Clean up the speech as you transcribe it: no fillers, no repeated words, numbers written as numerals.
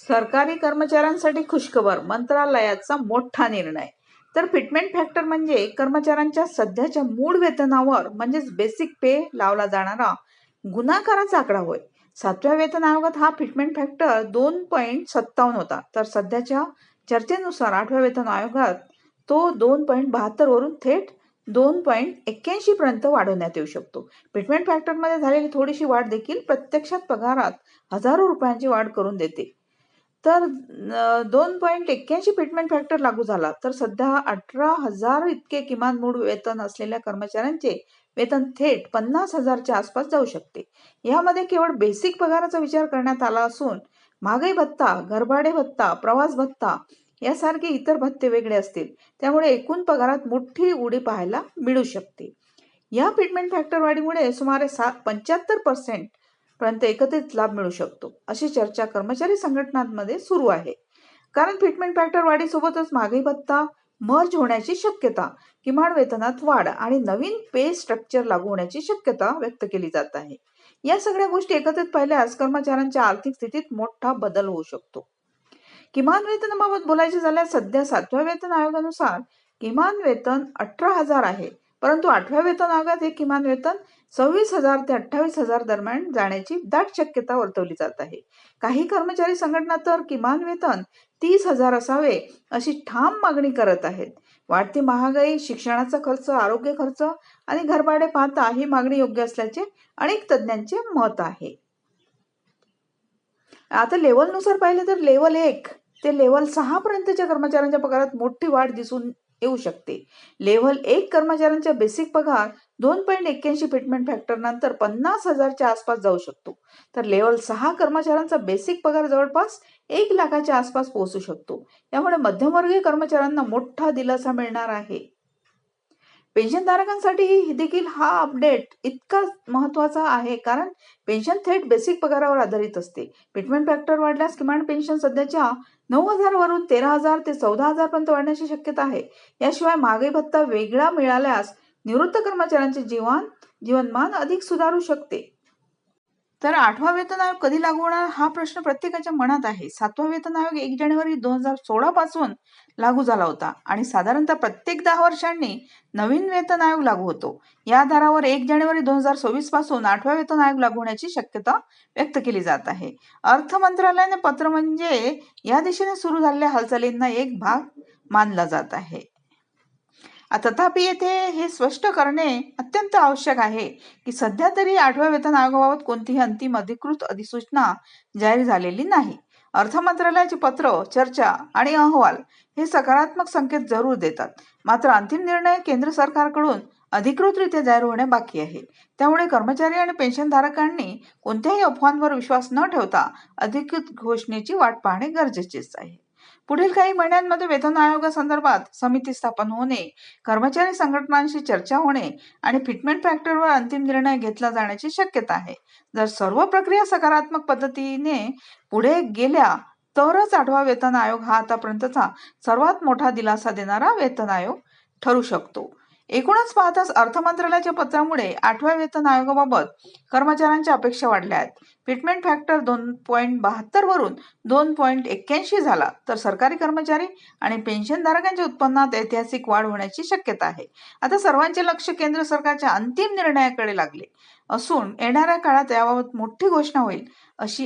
सरकारी कर्मचाऱ्यांसाठी खुशखबर, मंत्रालयाचा मोठा निर्णय. तर फिटमेंट फॅक्टर म्हणजे कर्मचाऱ्यांच्या सध्याच्या मूळ वेतनावर म्हणजेच बेसिक पे लावला जाणारा गुणाकाराचा आकडा होय. 7व्या वेतन आयोगात हा फिटमेंट फॅक्टर 2.57 होता, तर सध्याच्या चर्चेनुसार 8व्या वेतन आयोगात तो 2.72 वरून थेट 2.81 पर्यंत वाढवण्यात येऊ शकतो. फिटमेंट फॅक्टरमध्ये झालेली थोडीशी वाढ देखील प्रत्यक्षात पगारात हजारो रुपयांची वाढ करून देते. तर 2.81 फिटमेंट फॅक्टर लागू झाला तर सध्या 18,000 इतके किमान मूळ वेतन असलेल्या कर्मचाऱ्यांचे वेतन थेट 50,000च्या आसपास जाऊ शकते. यामध्ये केवळ बेसिक पगाराचा विचार करण्यात आला असून महागाई भत्ता, घरभाडे भत्ता, प्रवास भत्ता यासारखे इतर भत्ते वेगळे असतील. त्यामुळे एकूण पगारात मोठी उडी पाहायला मिळू शकते. या फिटमेंट फॅक्टर वाढीमुळे सुमारे 75% पर्यंत एकत्रित लाभ मिळू शकतो, अशी चर्चा कर्मचारी संघटनांमध्ये सुरू आहे. कारण फिटमेंट फॅक्टर वाढीसोबतच महागाई भत्ता मर्ज होण्याची शक्यता, किमान वेतनात वाढ आणि नवीन पे स्ट्रक्चर लागू होण्याची शक्यता व्यक्त केली जात आहे. या सगळ्या गोष्टी एकत्रित पाहिल्यास कर्मचाऱ्यांच्या आर्थिक स्थितीत मोठा बदल होऊ शकतो. किमान वेतनाबाबत बोलायचे झाल्यास सध्या 7व्या वेतन आयोगानुसार किमान वेतन 18,000 आहे, परंतु 8व्या वेतन आयोगात हे किमान वेतन 26,000 ते 28,000 दरम्यान जाण्याची दाट शक्यता वर्तवली जात आहे. काही कर्मचारी संघटना तर किमान वेतन 30,000 असावे अशी ठाम मागणी करत आहेत. वाढती महागाई, शिक्षणाचा खर्च, आरोग्य खर्च आणि घरभाडे पाहता ही मागणी योग्य असल्याचे अनेक तज्ज्ञांचे मत आहे. आता लेवलनुसार पाहिलं तर लेवल 1 ते लेवल 6 पर्यंतच्या कर्मचाऱ्यांच्या पगारात मोठी वाढ दिसून येऊ शकते. लेवल 1 कर्मचाऱ्यांचा बेसिक पगार 2.81 फिटमेंट फॅक्टर नंतर 50,000च्या आसपास जाऊ शकतो. तर लेवल 6 कर्मचाऱ्यांचा बेसिक पगार जवळपास 1 लाखाच्या आसपास पोहोचू शकतो. यामुळे मध्यमवर्गीय कर्मचाऱ्यांना मोठा दिलासा मिळणार आहे. पेन्शनधारकांसाठी देखील हा अपडेट इतका महत्वाचा आहे, कारण पेन्शन थेट बेसिक पगारावर आधारित असते. फिटमेंट फॅक्टर वाढल्यास किमान पेन्शन सध्याच्या 9,000 वरून 13,000 ते 14,000 पर्यंत वाढण्याची शक्यता आहे. याशिवाय महागाई भत्ता वेगळा मिळाल्यास निवृत्त कर्मचाऱ्यांचे जीवनमान अधिक सुधारू शकते. तर 8वा वेतन आयोग कधी लागू होणार हा प्रश्न प्रत्येकाच्या मनात आहे. 7वा वेतन आयोग 1 जानेवारी 2016 पासून लागू झाला होता आणि साधारणतः प्रत्येक 10 वर्षांनी नवीन वेतन आयोग लागू होतो. या आधारावर 1 जानेवारी 2024 पासून 8वा वेतन आयोग लागू होण्याची शक्यता व्यक्त केली जात आहे. अर्थ मंत्रालयाने पत्र म्हणजे या दिशेने सुरू झालेल्या हालचालींना एक भाग मानला जात आहे. तथापि येथे हे स्पष्ट करणे अत्यंत आवश्यक आहे की सध्या तरी 8व्या वेतन आयोगाबाबत कोणतीही अंतिम अधिकृत अधिसूचना जाहीर झालेली नाही. अर्थ मंत्रालयाचे पत्र, चर्चा आणि अहवाल हे सकारात्मक संकेत जरूर देतात, मात्र अंतिम निर्णय केंद्र सरकारकडून अधिकृतरित्या जाहीर होणे बाकी आहे. त्यामुळे कर्मचारी आणि पेन्शनधारकांनी कोणत्याही अफवांवर विश्वास न ठेवता अधिकृत घोषणेची वाट पाहणे गरजेचेच आहे. पुढील काही महिन्यांमध्ये वेतन आयोगासंदर्भात समिती स्थापन होणे, कर्मचारी संघटनांशी चर्चा होणे आणि फिटमेंट फॅक्टरवर अंतिम निर्णय घेतला जाण्याची शक्यता आहे. जर सर्व प्रक्रिया सकारात्मक पद्धतीने पुढे गेल्या तरच 8वा वेतन आयोग हा आतापर्यंतचा सर्वात मोठा दिलासा देणारा वेतन आयोग ठरू शकतो. एकूणच पाहताच अर्थ मंत्रालयाच्या पत्रामुळे 8व्या वेतन आयोगाबाबत कर्मचाऱ्यांच्या अपेक्षा वाढल्या आहेत. फिटमेंट फॅक्टर 2.72 वरून 2.81 झाला तर सरकारी कर्मचारी आणि पेन्शनधारकांच्या उत्पन्नात ऐतिहासिक वाढ होण्याची शक्यता आहे. आता सर्वांचे लक्ष केंद्र सरकारच्या अंतिम निर्णयाकडे लागले असून येणाऱ्या काळात याबाबत मोठी घोषणा होईल अशी